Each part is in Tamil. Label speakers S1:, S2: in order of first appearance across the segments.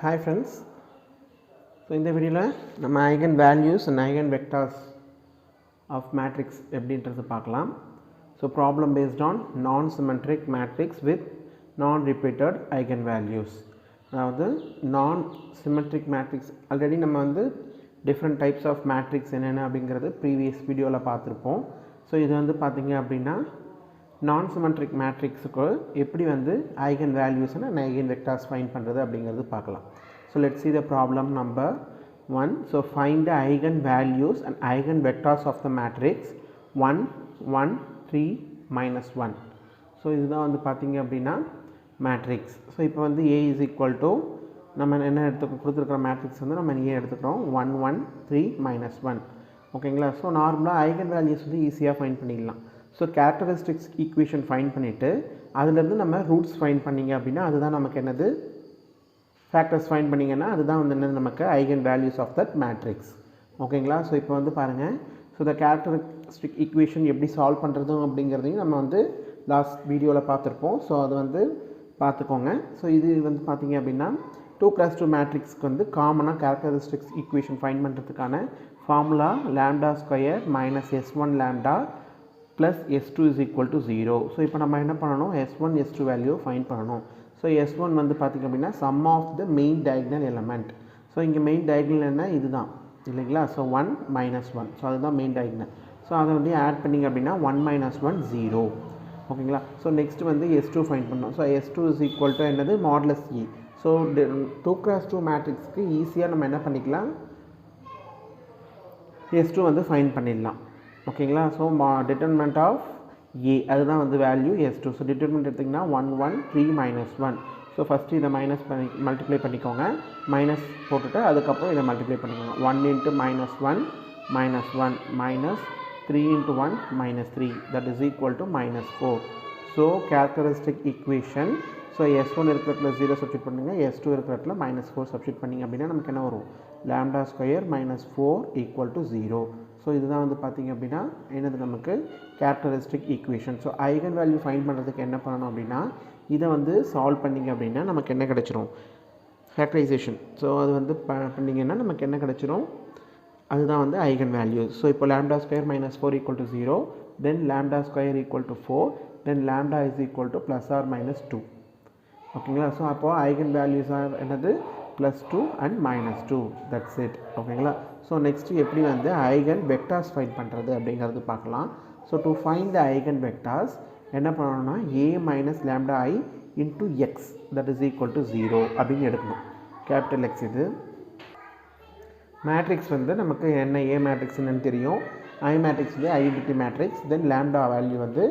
S1: Hi friends. So in the video நம்ம eigen values and eigen vectors of matrix எப்படின்றது பார்க்கலாம். So problem based on non-symmetric matrix with non-repeated eigen values. அதாவது non-symmetric matrix already நம்ம வந்து different types of matrix என்னென்ன அப்படிங்கிறது previous வீடியோவில் பார்த்துருப்போம். ஸோ இது வந்து பார்த்தீங்க அப்படின்னா non-symmetric matrixக்கு எப்படி வந்து eigen values and eigen vectors find பண்ணுறது அப்படிங்கிறது பார்க்கலாம். So let's see the problem number 1. So find the eigen values and eigen vectors of the matrix 1 1 3 minus 1. So இதுதான் வந்து பார்த்தீங்க அப்படின்னா matrix. So இப்போ வந்து A is equal to நம்ம என்ன கொடுத்துருக்கிற மேட்ரிக்ஸ் வந்து நம்ம ஏன் எடுத்துக்கிறோம் 1 1 3 minus 1. ஓகேங்களா. ஸோ நார்மலாக ஐகன் வேல்யூஸ் வந்து ஈஸியாக ஃபைண்ட் பண்ணிடலாம். ஸோ கேரக்டரிஸ்டிக்ஸ் ஈக்குவேஷன் ஃபைண்ட் பண்ணிவிட்டு அதுலேருந்து நம்ம ரூட்ஸ் ஃபைண்ட் பண்ணிங்க அப்படின்னா அதுதான் நமக்கு என்னது ஃபேக்டர்ஸ் ஃபைண்ட் பண்ணிங்கன்னா அதுதான் வந்து என்னது நமக்கு eigen values of that matrix. ஓகேங்களா. ஸோ இப்போ வந்து பாருங்கள், ஸோ த கேரக்டரிஸ்டிக் ஈக்குவேஷன் எப்படி சால்வ் பண்ணுறதும் அப்படிங்கிறதையும் நம்ம வந்து லாஸ்ட் வீடியோவில் பார்த்துருப்போம். ஸோ அது வந்து பார்த்துக்கோங்க. ஸோ இது வந்து பார்த்தீங்க அப்படின்னா 2+2 மேட்ரிக்ஸ்க்கு வந்து காமனாக கேரக்டரிஸ்டிக்ஸ் ஈக்குவேஷன் ஃபைண்ட் பண்ணுறதுக்கான formula lambda square minus s1 lambda plus s2 is equal to 0. So இப்போ நம்ம என்ன பண்ணணும், s1 s2 வேல்யூ ஃபைண்ட் பண்ணணும். ஸோ s1 வந்து பார்த்திங்க அப்படின்னா sum of the main diagonal element. So இங்கே மெயின் diagonal என்ன இதுதான் இல்லைங்களா. So 1 minus 1. ஸோ அதுதான் மெயின் diagonal. ஸோ அதை வந்து ஆட் பண்ணிங்க அப்படின்னா 1 minus 1 0. ஓகேங்களா. ஸோ நெக்ஸ்ட் வந்து s2 ஃபைண்ட் பண்ணணும். So s2 is equal to என்னது மாடுலஸ் e. ஸோ 2×2 மேட்ரிக்ஸ்க்கு ஈஸியாக நம்ம என்ன பண்ணிக்கலாம், s2 வந்து ஃபைண்ட் பண்ணிடலாம். ஓகேங்களா. ஸோ டிட்டர்மினன்ட் ஆஃப் a அதுதான் வந்து வேல்யூ s2. ஸோ டிட்டர்மினன்ட் எடுத்திங்கன்னா 1 1 3 minus 1. ஸோ ஃபஸ்ட்டு இதை மைனஸ் பண்ணி மல்டிப்ளை பண்ணிக்கோங்க, மைனஸ் போட்டுட்டு அதுக்கப்புறம் இதை மல்டிப்ளை பண்ணிக்கோங்க. 1 into minus 1 minus 1 minus 3 into 1 minus 3 that is equal to minus 4. So characteristic equation. So s1 இருக்கிற இடத்துல 0 சப்ஸ்டியூட் பண்ணுங்கள், s2 இருக்கிற இடத்துல -4 சப்ஸ்டியூட் பண்ணிங்க அப்படின்னா நமக்கு என்ன வரும், lambda square minus 4 equal to 0. So இதுதான் வந்து பார்த்திங்க அப்படின்னா என்னது நமக்கு characteristic equation. So eigen value find பண்ணுறதுக்கு என்ன பண்ணணும் அப்படின்னா இதை வந்து சால்வ் பண்ணிங்க அப்படின்னா நமக்கு என்ன கிடச்சிரும், ஃபேக்டரைசேஷன். ஸோ அது வந்து பண்ணிங்கன்னா நமக்கு என்ன கிடச்சிரும், அதுதான் வந்து ஐகன் வேல்யூ. ஸோ இப்போ lambda square minus 4 equal to 0, then lambda square equal to 4, then lambda is equal to plus or minus 2. ஓகேங்களா. ஸோ அப்போது ஐகன் வேல்யூஸ் என்னது +2 and -2. That's it. ஓகேங்களா. ஸோ நெக்ஸ்ட்டு எப்படி வந்து ஐகன் வெக்டார்ஸ் ஃபைண்ட் பண்ணுறது அப்படிங்கிறது பார்க்கலாம். So to find the eigen vectors என்ன பண்ணணும்னா a minus lambda I into x that is equal to 0 அப்படின்னு எடுக்கணும். கேபிட்டல் X இது மேட்ரிக்ஸ் வந்து நமக்கு என்ன a மேட்ரிக்ஸ் என்னன்னு தெரியும். I மேட்ரிக்ஸ் வந்து ஐடென்டிட்டி மேட்ரிக்ஸ். தென் லேம்டா வேல்யூ வந்து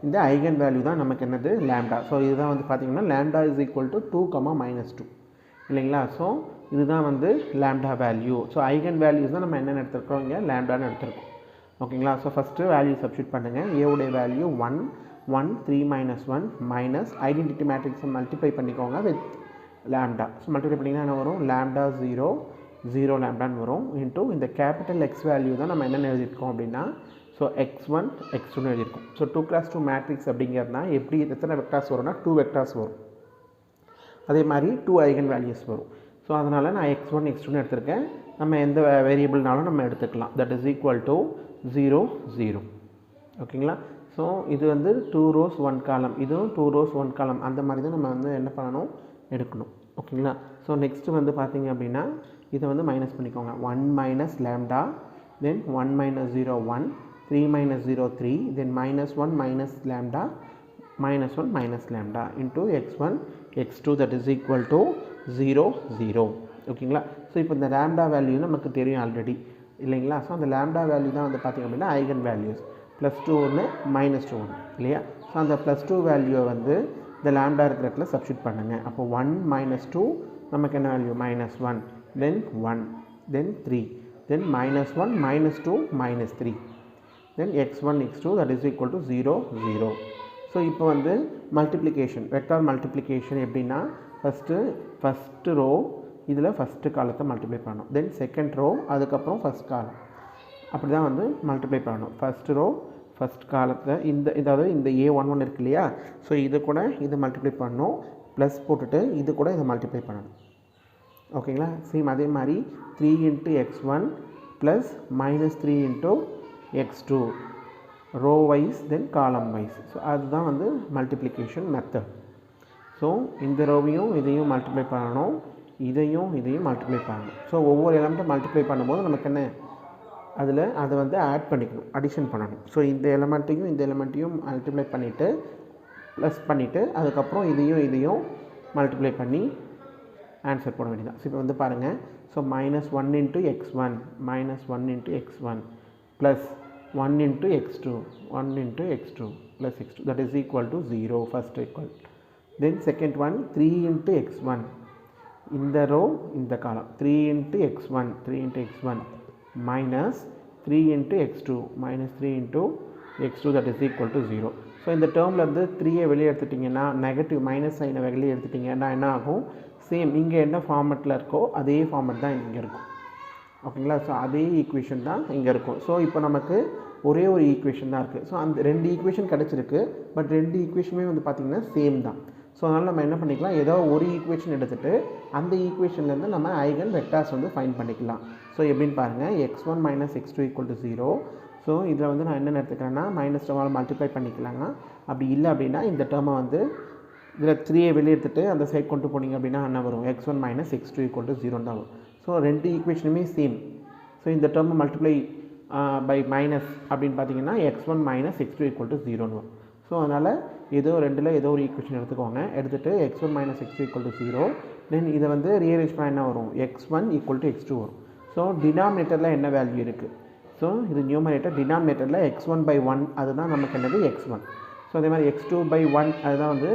S1: இந்த ஐகன் வேல்யூ தான் நமக்கு என்னது லேம்டா. ஸோ இதுதான் வந்து பார்த்திங்கன்னா லேம்டா இஸ் ஈக்குவல் டு 2, -2 இல்லைங்களா. ஸோ இதுதான் வந்து lambda value. So eigen values தான் நம்ம என்னென்ன எடுத்துருக்கோம், இங்கே லேம்டான்னு எடுத்துருக்கோம். ஓகேங்களா. ஸோ ஃபஸ்ட்டு வேல்யூ சப்ஸ்டியூட் பண்ணுங்கள். ஏவுடைய வேல்யூ 1 1 3 minus 1 மைனஸ் ஐடென்டிட்டி மேட்ரிக்ஸை மல்டிப்ளை பண்ணிக்கோங்க வித் லேம்டா. ஸோ மல்டிப்ளை பண்ணிங்கன்னா என்ன வரும், லேம்டா 0 0 லேம்டான்னு வரும் இன்ட்டு இந்த கேபிட்டல் எக்ஸ் வேல்யூ தான் நம்ம என்னென்ன எழுதியிருக்கோம் அப்படின்னா ஸோ x1 x2ன்னு எழுதியிருக்கோம். ஸோ 2×2 மேட்ரிக்ஸ் அப்படிங்கிறதுனா எப்படி எத்தனை வெக்டார்ஸ் வரும்னா 2 வெக்டார்ஸ் வரும். அதே மாதிரி 2 ஐகன் வேல்யூஸ் வரும். ஸோ அதனால் நான் x1 x2ன்னு எடுத்திருக்கேன். நம்ம எந்த வேரியபிள்னாலும் நம்ம எடுத்துக்கலாம். That is equal to 0 0. ஓகேங்களா. ஸோ இது வந்து 2 rows 1 column, இதுவும் 2 rows 1 column. அந்த மாதிரி தான் நம்ம வந்து என்ன பண்ணணும் எடுக்கணும். ஓகேங்களா. ஸோ நெக்ஸ்ட்டு வந்து பார்த்திங்க அப்படின்னா இதை வந்து மைனஸ் பண்ணிக்கோங்க. 1 minus lambda, then 1 minus 0 1, 3 minus 0 3, then minus 1 minus lambda, minus 1 minus lambda into x1 x2 that is equal to 0 0. ஓகேங்களா. ஸோ இப்போ இந்த லேம்டா வேல்யூ நமக்கு தெரியும் ஆல்ரெடி இல்லைங்களா. ஸோ அந்த லேம்டா வேல்யூ தான் வந்து பார்த்திங்க அப்படின்னா ஐகன் வேல்யூஸ். +2 ஒன்று -2 ஒன்று இல்லையா. ஸோ அந்த +2 வேல்யூவை வந்து இந்த லேம்டா இருக்கிற இடத்துல சப்ஸ்டியூட் பண்ணுங்கள். அப்போ 1 -2 நமக்கு என்ன value -1, then 1, then 3, then -1 -2 -3, then x1 x2 that is equal to 0 0. So இப்போ வந்து மல்டிப்ளிகேஷன் வெக்டார் மல்டிப்ளிகேஷன் எப்படின்னா ஃபஸ்ட்டு ரோ இதில் ஃபஸ்ட்டு காலத்தை மல்டிப்ளை பண்ணணும், தென் செகண்ட் ரோ அதுக்கப்புறம் ஃபஸ்ட் காலம், அப்படி தான் வந்து மல்டிப்ளை பண்ணணும். ஃபஸ்ட்டு ரோ ஃபஸ்ட் காலத்தை இதாவது இந்த A11 இருக்கு இல்லையா. ஸோ இது கூட இதை மல்டிப்ளை பண்ணணும், ப்ளஸ் போட்டுட்டு இது கூட இதை மல்டிப்ளை பண்ணணும். ஓகேங்களா. சேம் அதே மாதிரி 3 into x1 plus minus 3 into x2 row wise then column wise. So அதுதான் வந்து மல்டிப்ளிகேஷன் மெத்தட். ஸோ இந்த ரோவையும் இதையும் மல்டிப்ளை பண்ணணும், இதையும் மல்டிப்ளை பண்ணணும். ஸோ ஒவ்வொரு எலமெண்ட்டை மல்டிப்ளை பண்ணும்போது நமக்கு என்ன அதில் அதை வந்து ஆட் பண்ணிக்கணும், அடிஷன் பண்ணணும். ஸோ இந்த எலமெண்ட்டையும் மல்டிப்ளை பண்ணிவிட்டு ப்ளஸ் பண்ணிவிட்டு அதுக்கப்புறம் இதையும் மல்டிப்ளை பண்ணி ஆன்சர் போட வேண்டியதான். ஸோ இப்போ வந்து பாருங்கள். So -1 into x1 plus 1 into x2 plus x2 that is equal to 0 first equal. Then second one 3 into x1 இந்த row இந்த column 3 into x1 minus 3 into x2 that is equal to 0. So இந்த டேர்மில் இருந்து 3ஐ வெளியே எடுத்துட்டிங்கன்னா நெகட்டிவ் மைனஸ் சைனை வெளியே எடுத்துட்டிங்கன்னா என்ன ஆகும், சேம் இங்கே என்ன ஃபார்மெட்டில் இருக்கோ அதே ஃபார்மெட் தான் இங்கே இருக்கும். ஓகேங்களா. ஸோ அதே ஈக்குவேஷன் தான் இங்கே இருக்கும். ஸோ இப்போ நமக்கு ஒரே ஒரு ஈக்குவேஷன் தான் இருக்குது. ஸோ அந்த 2 ஈக்குவேஷன் கிடச்சிருக்கு, பட் 2 ஈக்குவேஷனுமே வந்து பார்த்திங்கன்னா சேம் தான். ஸோ அதனால் நம்ம என்ன பண்ணிக்கலாம், ஏதோ ஒரு ஈக்குவேஷன் எடுத்துகிட்டு அந்த ஈக்குவேஷன்லேருந்து நம்ம ஐகன் வெக்டார்ஸ் வந்து ஃபைண்ட் பண்ணிக்கலாம். ஸோ எப்படின்னு பாருங்கள், x1 minus x2 equal to 0. So இதில் வந்து நான் என்ன எடுத்துக்கிறேன்னா மைனஸ் டேர்மால் மல்டிப்ளை பண்ணிக்கலாங்க. அப்படி இல்லை அப்படின்னா இந்த டேர்மை வந்து இதில் 3ஐ வெளியே எடுத்துகிட்டு அந்த சைட் கொண்டு போனீங்க அப்படின்னா என்ன வரும், x1 minus x2 equal to 0 தான் வரும். So 2 ஈக்குவேஷனுமே same. ஸோ இந்த டேர்மை மல்டிப்ளை பை மைனஸ் அப்படின்னு பார்த்தீங்கன்னா x1 minus x2 equal to 0ன்னு வரும். ஸோ அதனால் ஏதோ ஒரு ஈக்குவேஷன் எடுத்துக்கோங்க. எடுத்துகிட்டு x1 minus x2 equal to 0. தென் இதை வந்து ரீஅரேஞ்ச் பண்ணால் என்ன வரும், x1 equal to x2 வரும். ஸோ டினாமினேட்டரில் என்ன வேல்யூ இருக்குது, ஸோ இது நியூமரேட்டர், டினாமினேட்டரில் x1/1 அதுதான் நமக்கு என்னது x1. ஸோ அதே மாதிரி x2/1 அதுதான் வந்து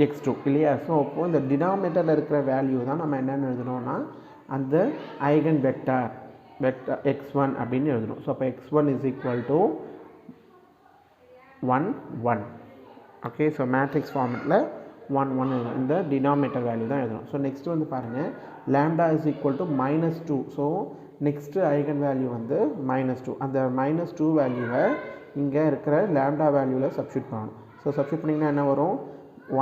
S1: x2 இல்லையா. ஸோ அப்போது இந்த டினாமினேட்டரில் இருக்கிற வேல்யூ தான் நம்ம என்னென்னு எழுதணும்னா அந்த ஐகன் வெக்டார் x1 அப்படின்னு எழுதணும். ஸோ அப்போ x1 is equal to 1 1. Okay. So matrix ஃபார்மெட்டில் 1 1 எழுதணும், இந்த டினாமினேட்டர் வேல்யூ தான் எழுதணும். ஸோ நெக்ஸ்ட்டு வந்து பாருங்கள், lambda is equal to -2. So next eigen value வந்து -2. அந்த -2 வேல்யூவை இங்கே இருக்கிற லாம்டா வேல்யூவில் சப்ஸ்டியூட் பண்ணணும். ஸோ சப்ஸ்டியூட் பண்ணிங்கன்னா என்ன வரும்,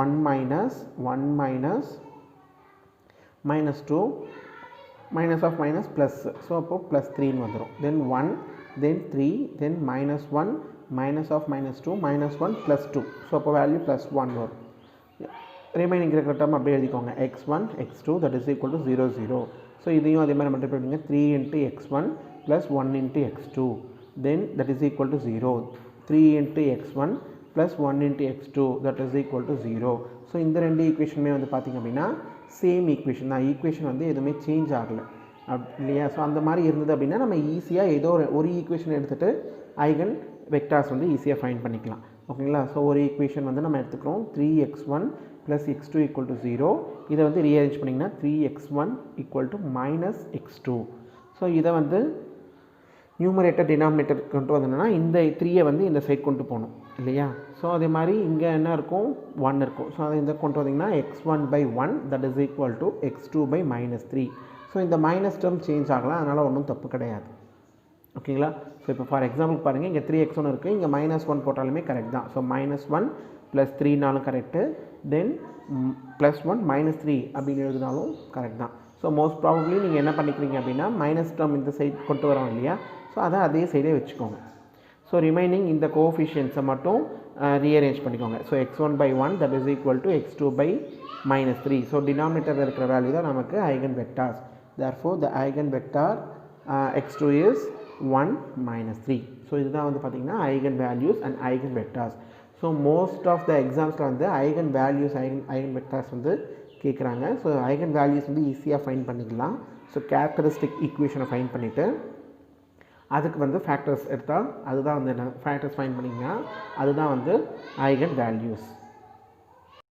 S1: 1 minus -2 minus of minus plus. So அப்போது +3ன்னு வந்துடும். தென் 1 தென் 3 தென் -1 minus of -2 -1 +2. ஸோ அப்போ வேல்யூ +1 வரும். ரிமைனிங் இருக்கிற டேர்ம் அப்படியே எழுதிக்கோங்க, x1 x2 that is equal to 0 0. So இதையும் அதே மாதிரி மல்டிப்ளை பண்ணுங்க, 3 into x1 plus 1 into x2 then that is equal to 0. 3 into x1 plus 1 into x2 that is equal to 0. So இந்த 2 ஈக்குவேஷனுமே வந்து பார்த்திங்க அப்படின்னா சேம் ஈக்குவேஷன் தான். ஈக்குவேஷன் வந்து எதுவுமே சேஞ்ச் ஆகலை இல்லையா. ஸோ அந்த மாதிரி இருந்தது அப்படின்னா நம்ம ஈஸியாக ஏதோ ஒரு ஈக்குவேஷன் எடுத்துகிட்டு ஐகன் வெக்டார்ஸ் வந்து ஈஸியாக ஃபைண்ட் பண்ணிக்கலாம். ஓகேங்களா. ஸோ ஒரு ஈக்குவேஷன் வந்து நம்ம எடுத்துக்கிறோம், 3x1 plus x2 equal to 0. இதை வந்து ரீஅரேஞ்ச் பண்ணிங்கன்னா 3x1 equal to -x2. So இதை வந்து நியூமரேட்டர் டினாமினேட்டர் கொண்டு வந்தோம்னா இந்த 3ஐ வந்து இந்த சைட் கொண்டு போகணும் இல்லையா. ஸோ அதே மாதிரி இங்கே என்ன இருக்கும், 1 இருக்கும். ஸோ அதை இந்த கொண்டு வந்தீங்கன்னா x1/1 that is equal to x2/-3. So இந்த மைனஸ் டேர்ம் சேஞ்ச் ஆகலாம், அதனால் ஒன்றும் தப்பு கிடையாது. ஓகேங்களா. ஸோ இப்போ ஃபார் எக்ஸாம்பிள் பாருங்கள், இங்கே 3x1 இருக்குது, இங்கே -1 போட்டாலுமே கரெக்ட் தான். ஸோ -1 + 3னாலும் கரெக்டு, தென் +1 -3 அப்படின்னு எழுதினாலும் கரெக்ட் தான். ஸோ மோஸ்ட் ப்ராபப்ளி நீங்கள் என்ன பண்ணிக்கிறீங்க அப்படின்னா மைனஸ் டேர்ம் இந்த சைட் கொண்டு வரோம் இல்லையா, ஸோ அதை அதே சைடே வச்சுக்கோங்க. ஸோ ரிமைனிங் இந்த கோஎஃபிஷியன்ட்ஸை மட்டும் ரீஅரேஞ்ச் பண்ணிக்கோங்க. So x1/1 that is equal to x2/-3. So டினாமினேட்டரில் இருக்கிற வேல்யூ தான் நமக்கு eigen vectors. therefore the eigen vector x2 is 1 -3. So இதுதான் வந்து பார்த்திங்கன்னா eigen values and eigen vectors. So most of the எக்ஸாம்ஸில் வந்து ஐகன் வேல்யூஸ் ஐகன் வெக்டார்ஸ் வந்து கேட்குறாங்க. ஸோ ஐகன் வேல்யூஸ் வந்து ஈஸியாக ஃபைண்ட் பண்ணிக்கலாம். ஸோ கேரக்டரிஸ்டிக் ஈக்குவேஷனை ஃபைண்ட் பண்ணிவிட்டு அதுக்கு வந்து ஃபேக்டர்ஸ் எடுத்தால் அதுதான் வந்து என்ன ஃபேக்டர்ஸ் ஃபைண்ட் பண்ணிங்கன்னா அதுதான் வந்து ஐகன் வேல்யூஸ்.